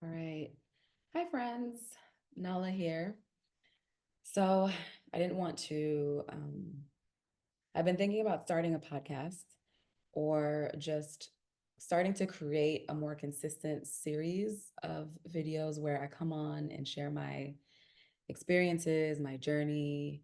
All right. Hi, friends. Nala here. So, I didn't want to, I've been thinking about starting a podcast or just starting to create a more consistent series of videos where I come on and share my experiences, my journey,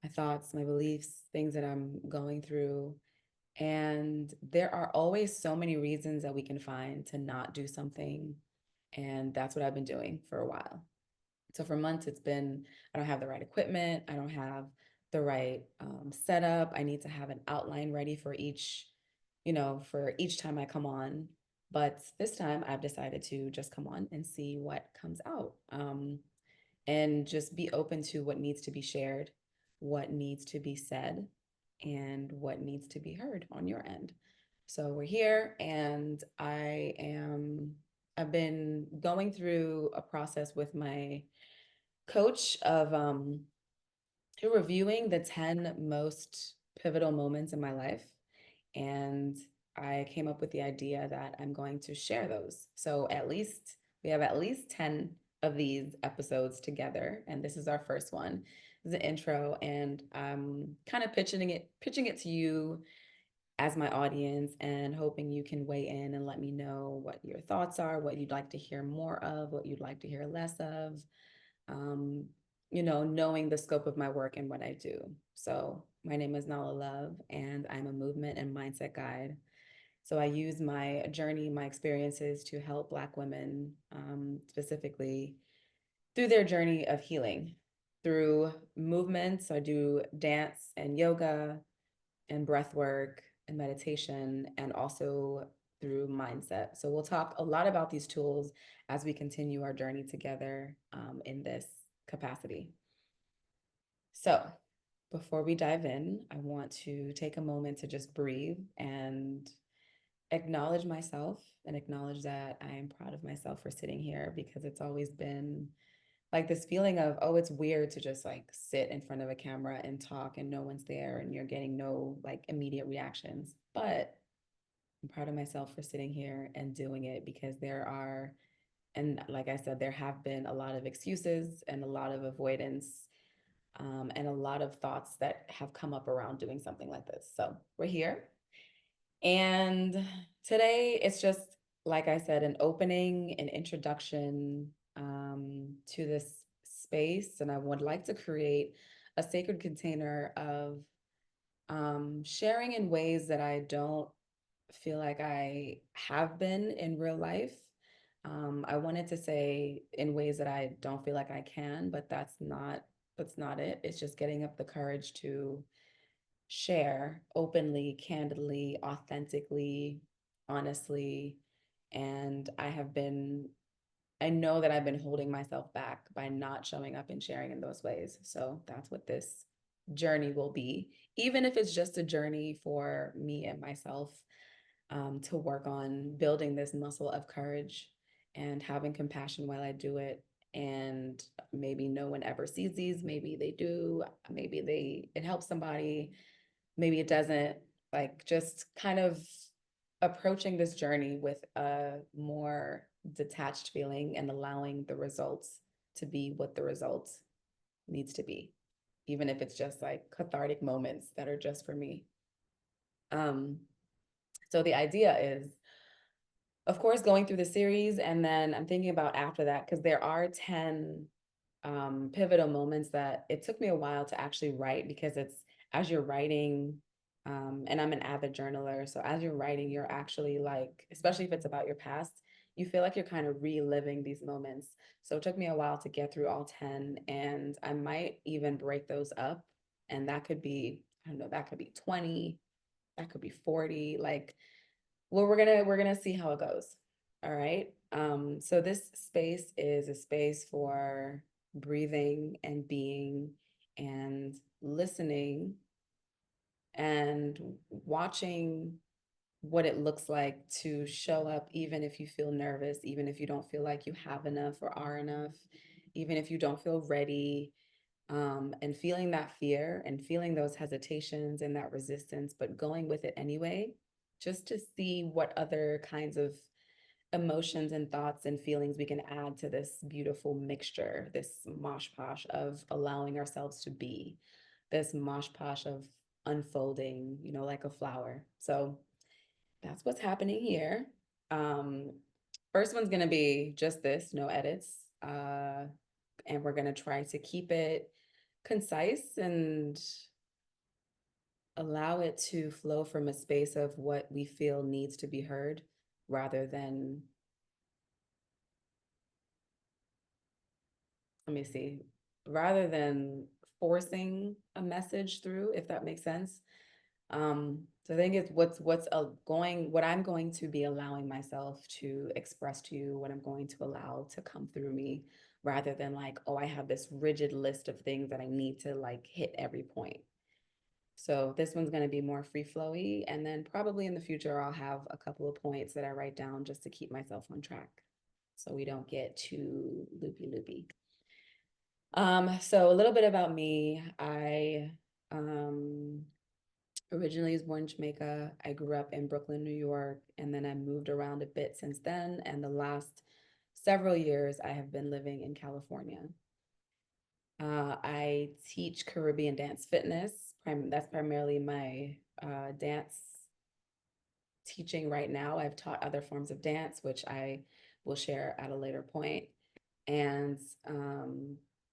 my thoughts, my beliefs, things that I'm going through. And there are always so many reasons that we can find to not do something. And that's what I've been doing for a while. So for months, it's been, I don't have the right equipment. I don't have the right setup. I need to have an outline ready for for each time I come on. But this time I've decided to just come on and see what comes out, and just be open to what needs to be shared, what needs to be said, and what needs to be heard on your end. So we're here, and I've been going through a process with my coach of reviewing the 10 most pivotal moments in my life. And I came up with the idea that I'm going to share those. So we have at least 10 of these episodes together. And this is our first one. This is the intro. And I'm kind of pitching it to you as my audience and hoping you can weigh in and let me know what your thoughts are, what you'd like to hear more of, what you'd like to hear less of, um, knowing the scope of my work and what I do. So, my name is Nala Love, and I'm a movement and mindset guide. So, I use my journey, my experiences to help Black women, specifically through their journey of healing through movement. So, I do dance and yoga and breath work and meditation, and also through mindset. So, we'll talk a lot about these tools as we continue our journey together, in this capacity. So, before we dive in, I want to take a moment to just breathe and acknowledge myself and acknowledge that I am proud of myself for sitting here, because it's always been like this feeling of, oh, it's weird to just like sit in front of a camera and talk and no one's there and you're getting no like immediate reactions. But I'm proud of myself for sitting here and doing it, because and like I said, there have been a lot of excuses and a lot of avoidance, and a lot of thoughts that have come up around doing something like this. So we're here. And today it's just, like I said, an opening, an introduction, to this space. And I would like to create a sacred container of, sharing in ways that I don't feel like I have been in real life. I wanted to say in ways that I don't feel like I can, but that's not it. It's just getting up the courage to share openly, candidly, authentically, honestly. And I know that I've been holding myself back by not showing up and sharing in those ways. So that's what this journey will be, even if it's just a journey for me and myself, to work on building this muscle of courage and having compassion while I do it. And maybe no one ever sees these. Maybe they do. It helps somebody. Maybe it doesn't. Like, just kind of approaching this journey with a more detached feeling and allowing the results to be what the results needs to be, even if it's just like cathartic moments that are just for me. Um, so the idea is, of course, going through the series, and then I'm thinking about after that, because there are 10 pivotal moments that it took me a while to actually write, because it's as you're writing, and I'm an avid journaler. So as you're writing, you're actually like, especially if it's about your past, you feel like you're kind of reliving these moments. So it took me a while to get through all 10, and I might even break those up. And that could be, I don't know, that could be 20, that could be 40. Like, well, we're gonna see how it goes. All right. So this space is a space for breathing and being and listening and watching what it looks like to show up, even if you feel nervous, even if you don't feel like you have enough or are enough, even if you don't feel ready, and feeling that fear and feeling those hesitations and that resistance, but going with it anyway, just to see what other kinds of emotions and thoughts and feelings we can add to this beautiful mixture, this mosh posh of allowing ourselves to be, this mosh posh of unfolding, like a flower. So that's what's happening here. Um, First one's gonna be just this, no edits. And we're gonna try to keep it concise and allow it to flow from a space of what we feel needs to be heard rather than, let me see, rather than forcing a message through, if that makes sense. So I think it's what I'm going to be allowing myself to express to you, what I'm going to allow to come through me, rather than like, oh, I have this rigid list of things that I need to like hit every point. So this one's going to be more free flowy, and then probably in the future I'll have a couple of points that I write down just to keep myself on track, so we don't get too loopy loopy. So a little bit about me. I um originally was born in Jamaica. I grew up in Brooklyn, New York, and then I moved around a bit since then. And the last several years, I have been living in California. I teach Caribbean dance fitness. That's primarily my dance teaching right now. I've taught other forms of dance, which I will share at a later point. And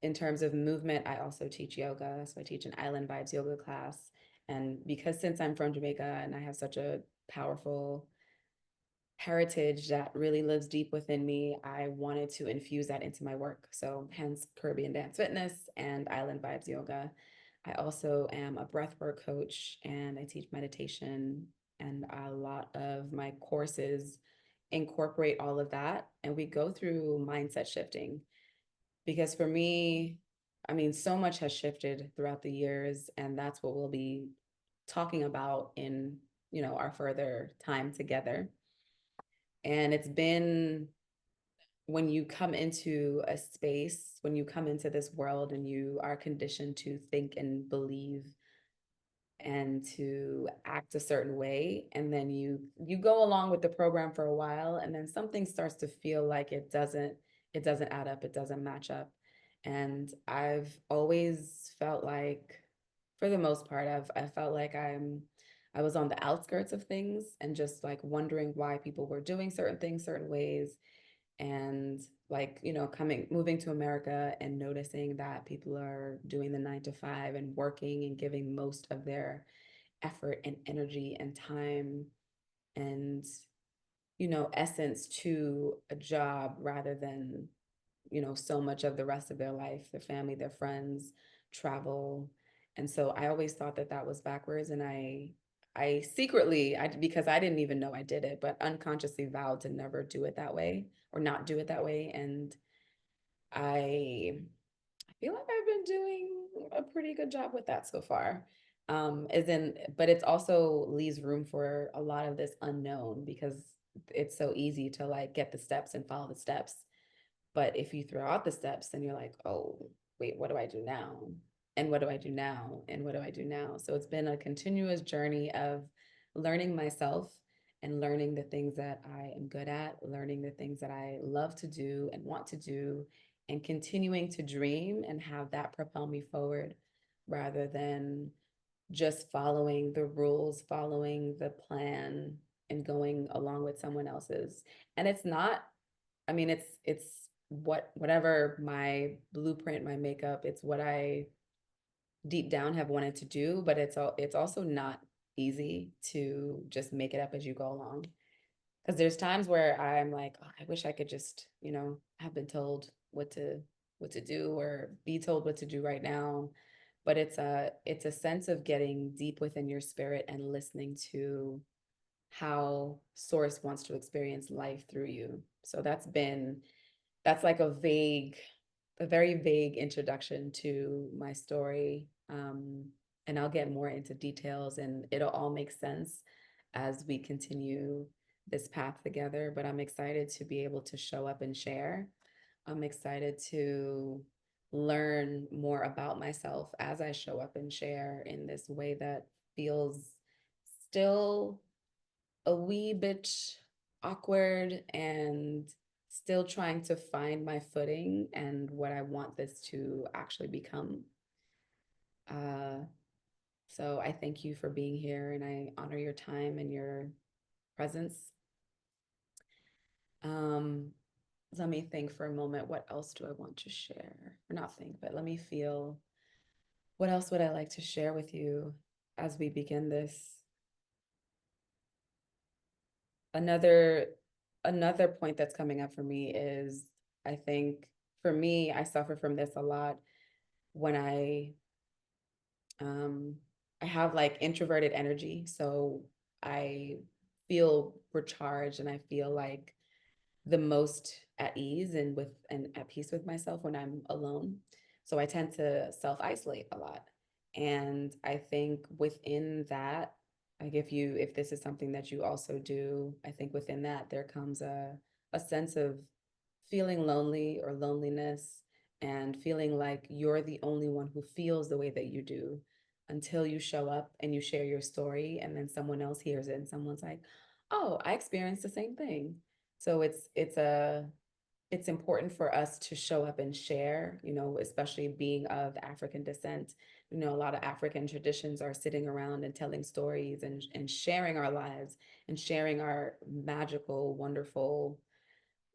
in terms of movement, I also teach yoga. So I teach an Island Vibes yoga class. And because since I'm from Jamaica and I have such a powerful heritage that really lives deep within me, I wanted to infuse that into my work. So hence Caribbean Dance Fitness and Island Vibes Yoga. I also am a breathwork coach and I teach meditation, and a lot of my courses incorporate all of that. And we go through mindset shifting because for me, I mean, so much has shifted throughout the years, and that's what we'll be talking about in, our further time together. And it's been when you come into a space, when you come into this world and you are conditioned to think and believe and to act a certain way, and then you go along with the program for a while, and then something starts to feel like it doesn't add up, it doesn't match up. And I've always felt like, for the most part, I felt like I was on the outskirts of things and just like wondering why people were doing certain things certain ways. And like, moving to America and noticing that people are doing the 9 to 5 and working and giving most of their effort and energy and time and, essence to a job rather than, so much of the rest of their life, their family, their friends, travel. And so I always thought that that was backwards. And I secretly, because I didn't even know I did it, but unconsciously vowed to never do it that way or not do it that way. And I feel like I've been doing a pretty good job with that so far. But it's also leaves room for a lot of this unknown because it's so easy to like get the steps and follow the steps. But if you throw out the steps, then you're like, oh, wait, what do I do now? And what do I do now? And what do I do now? So it's been a continuous journey of learning myself and learning the things that I am good at, learning the things that I love to do and want to do, and continuing to dream and have that propel me forward rather than just following the rules, following the plan, and going along with someone else's. And it's not, I mean, it's whatever my blueprint, my makeup, it's what I deep down have wanted to do, but it's also not easy to just make it up as you go along. Because there's times where I'm like, oh, I wish I could just, have been told what to do or be told what to do right now. But it's a sense of getting deep within your spirit and listening to how source wants to experience life through you. So that's like a very vague introduction to my story. And I'll get more into details and it'll all make sense as we continue this path together. But I'm excited to be able to show up and share. I'm excited to learn more about myself as I show up and share in this way that feels still a wee bit awkward and still trying to find my footing and what I want this to actually become. Uh, so I thank you for being here and I honor your time and your presence. Um, Let me think for a moment. What else do I want to share? Or not think, but let me feel. What else would I like to share with you as we begin this? Another another point that's coming up for me is I think for me, I suffer from this a lot when um I have like introverted energy. So I feel recharged and I feel like the most at ease and with and at peace with myself when I'm alone. So I tend to self-isolate a lot. And I think within that, like if this is something that you also do, I think within that there comes a sense of feeling lonely or loneliness and feeling like you're the only one who feels the way that you do until you show up and you share your story and then someone else hears it and someone's like, "Oh, I experienced the same thing." So it's important for us to show up and share, especially being of African descent. A lot of African traditions are sitting around and telling stories and sharing our lives and sharing our magical, wonderful,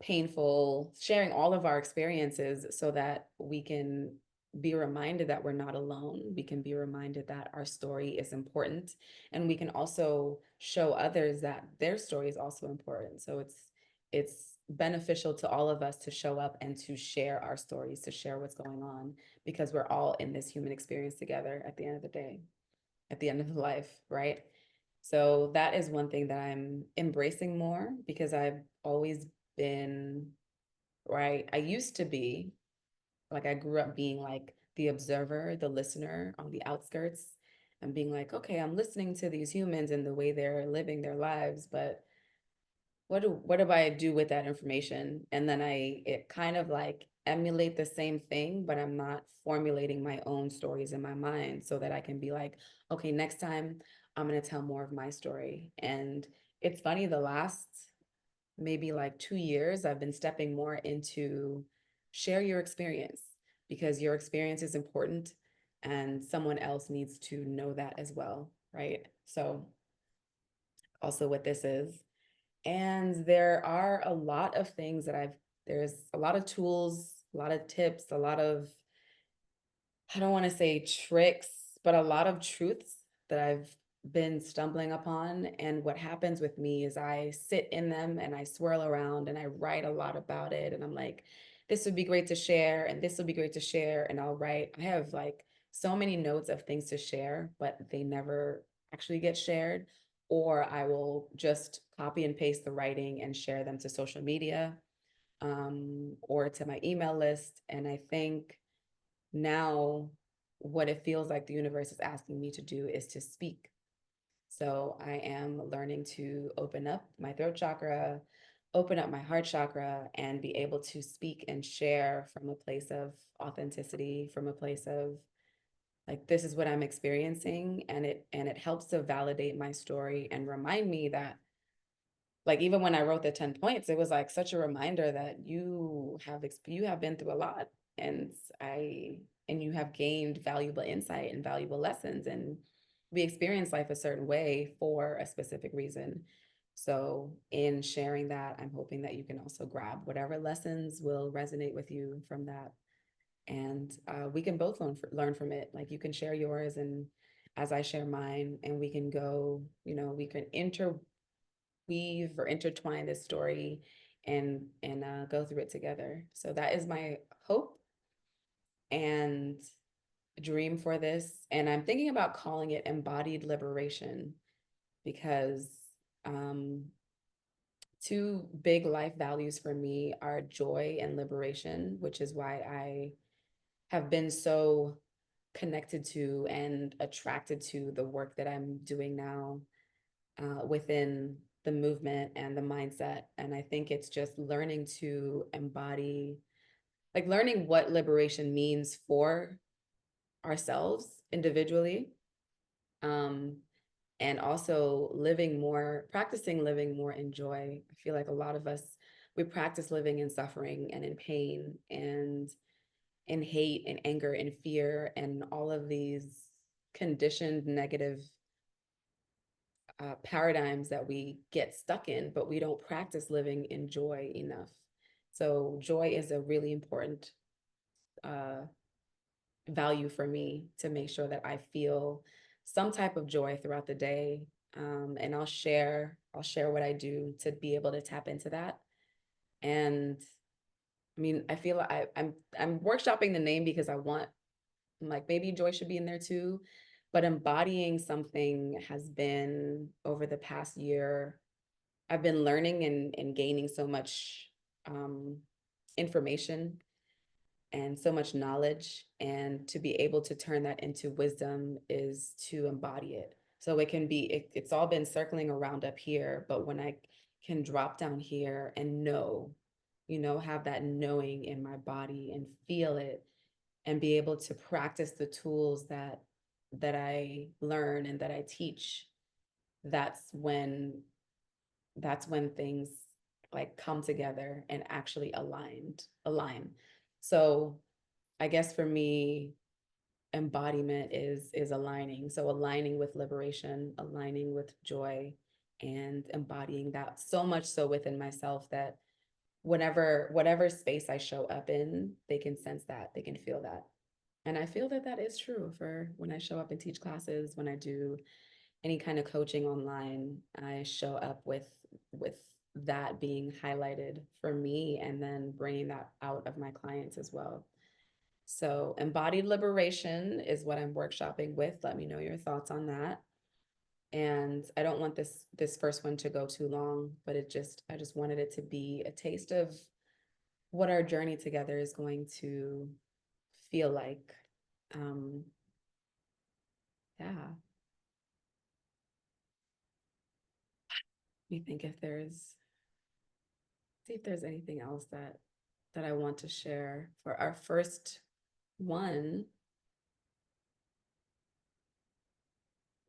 painful, sharing all of our experiences so that we can be reminded that we're not alone. We can be reminded that our story is important and we can also show others that their story is also important. So it's beneficial to all of us to show up and to share our stories, to share what's going on because we're all in this human experience together at the end of the day, at the end of life, right? So that is one thing that I'm embracing more because I've always been, right? I used to be, like, I grew up being like the observer, the listener on the outskirts, and being like, okay, I'm listening to these humans and the way they're living their lives, but what do I do with that information? And then it kind of like emulate the same thing, but I'm not formulating my own stories in my mind so that I can be like, okay, next time I'm gonna tell more of my story. And it's funny, the last maybe like 2 years, I've been stepping more into share your experience because your experience is important and someone else needs to know that as well, right? So also what this is. And there are a lot of things there's a lot of tools, a lot of tips, a lot of, I don't want to say tricks, but a lot of truths that I've been stumbling upon. And what happens with me is I sit in them and I swirl around and I write a lot about it. And I'm like, this would be great to share, and this would be great to share. And I have like so many notes of things to share, but they never actually get shared. Or I will just copy and paste the writing and share them to social media or to my email list. And I think now what it feels like the universe is asking me to do is to speak. So I am learning to open up my throat chakra, open up my heart chakra, and be able to speak and share from a place of authenticity, from a place of like this is what I'm experiencing, and it helps to validate my story and remind me that like even when I wrote the 10 points, it was like such a reminder that you have been through a lot and I and you have gained valuable insight and valuable lessons and we experience life a certain way for a specific reason. So in sharing that, I'm hoping that you can also grab whatever lessons will resonate with you from that. And we can both learn from it. Like you can share yours and as I share mine, and we can go, we can weave or intertwine this story and go through it together. So that is my hope and dream for this. And I'm thinking about calling it embodied liberation because um, two big life values for me are joy and liberation, which is why I have been so connected to and attracted to the work that I'm doing now within the movement and the mindset. And I think it's just learning to embody, like learning what liberation means for ourselves individually. Um, and also practicing living more in joy. I feel like a lot of us, we practice living in suffering and in pain and in hate and anger and fear and all of these conditioned negative paradigms that we get stuck in, but we don't practice living in joy enough. So joy is a really important uh, value for me, to make sure that I feel some type of joy throughout the day. And I'll share what I do to be able to tap into that. And I mean, I feel like I'm workshopping the name because I'm like, maybe joy should be in there too. But embodying something has been, over the past year, I've been learning and gaining so much um, information and so much knowledge. And to be able to turn that into wisdom is to embody it. So it's all been circling around up here, but when I can drop down here and have that knowing in my body and feel it, and be able to practice the tools that I learn and that I teach, that's when things like come together and actually align. So I guess for me, embodiment is aligning. So aligning with liberation, aligning with joy, and embodying that so much so within myself that whatever space I show up in, they can sense that, they can feel that. And I feel that that is true for when I show up and teach classes, when I do any kind of coaching online, I show up with that being highlighted for me, and then bringing that out of my clients as well. So embodied liberation is what I'm workshopping with. Let me know your thoughts on that. And I don't want this first one to go too long, but I just wanted it to be a taste of what our journey together is going to feel like. Um, yeah. Let me think if there's see if there's anything else that I want to share for our first one.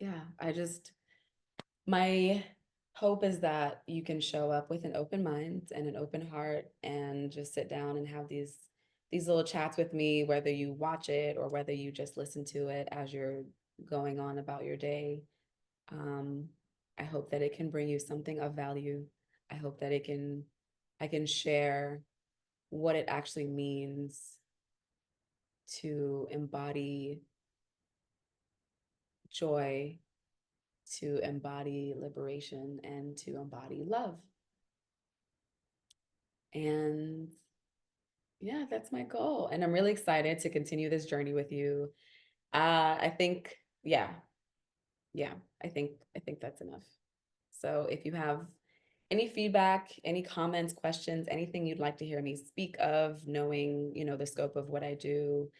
Yeah, my hope is that you can show up with an open mind and an open heart, and just sit down and have these little chats with me, whether you watch it or whether you just listen to it as you're going on about your day. Um, I hope that it can bring you something of value. I hope that I can share what it actually means to embody joy, to embody liberation, and to embody love. And yeah, that's my goal. And I'm really excited to continue this journey with you. I think, yeah, yeah, I think that's enough. So if you have any feedback, any comments, questions, anything you'd like to hear me speak of, knowing, the scope of what I do,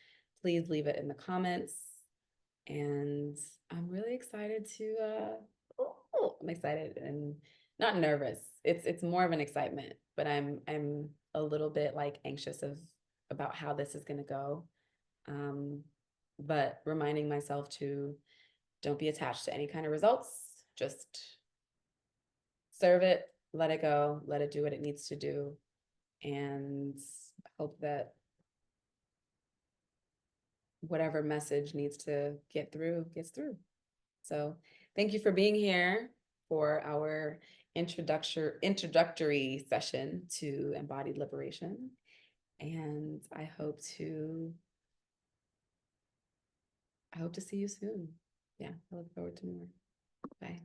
please leave it in the comments. And I'm really excited to I'm excited and not nervous. It's more of an excitement, but I'm a little bit like anxious about how this is going to go. Um, but reminding myself to don't be attached to any kind of results. Just serve it, let it go, let it do what it needs to do, and hope that whatever message needs to get through gets through. So thank you for being here for our introductory session to embodied liberation. And I hope to see you soon. Yeah, I look forward to more. Bye.